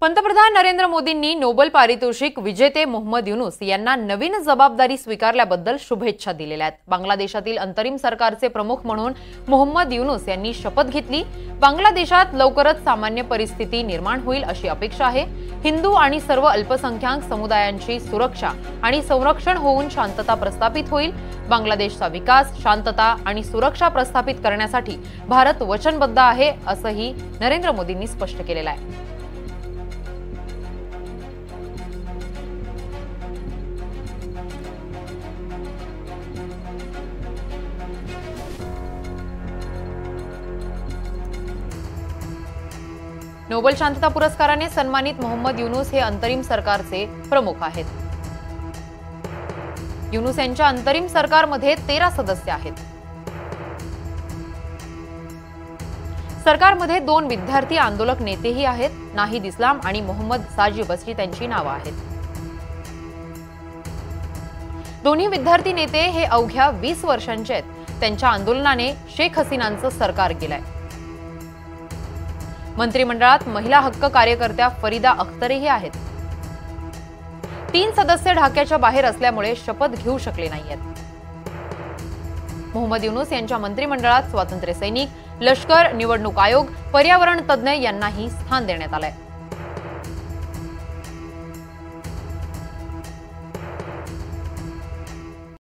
पंतप्रधान नरेंद्र मोदींनी नोबेल पारितोषिक विजेते मोहम्मद युनूस यांना नवीन जबाबदारी स्वीकारल्याबद्दल शुभेच्छा दिलेल्या आहेत। बांगलादेशातील अंतरिम सरकारचे प्रमुख म्हणून मोहम्मद युनूस यांनी शपथ घेतली। बांगलादेशात लवकरच सामान्य परिस्थिती निर्माण होईल अशी अपेक्षा आहे। हिंदू आणि सर्व अल्पसंख्याक समुदायांची सुरक्षा आणि संरक्षण होऊन शांतता प्रस्थापित होईल। बांगलादेशचा विकास, शांतता आणि सुरक्षा प्रस्थापित करण्यासाठी भारत वचनबद्ध आहे असंही नरेंद्र मोदींनी स्पष्ट केलेलं आहे। नोबेल शांतता पुरस्काराने सन्मानित मोहम्मद युनूस हे अंतरिम सरकारचे प्रमुख आहेत। युनूस यांच्या अंतरिम सरकारमध्ये 13 सदस्य आहेत। सरकारमध्ये 2 विद्यार्थी आंदोलक नेतेही आहेत। नाहिद इस्लाम आणि मोहम्मद साजिब अशी त्यांची नावे आहेत। दोन्ही विद्यार्थी नेते हे अवघ्या 20 वर्षांचे आहेत। त्यांच्या आंदोलनाने शेख हसीनांचं सरकार गेलंय। मंत्रिमंडळात महिला हक्क कार्यकर्त्या फरीदा अख्तरही आहेत। 3 सदस्य ढाक्याच्या बाहेर असल्यामुळे शपथ घेऊ शकले नाहीयेत। मोहम्मद युनूस यांच्या मंत्रिमंडळात स्वातंत्र्य सैनिक, लष्कर, निवडणूक आयोग, पर्यावरण तज्ञ यांनाही स्थान देण्यात आलंय।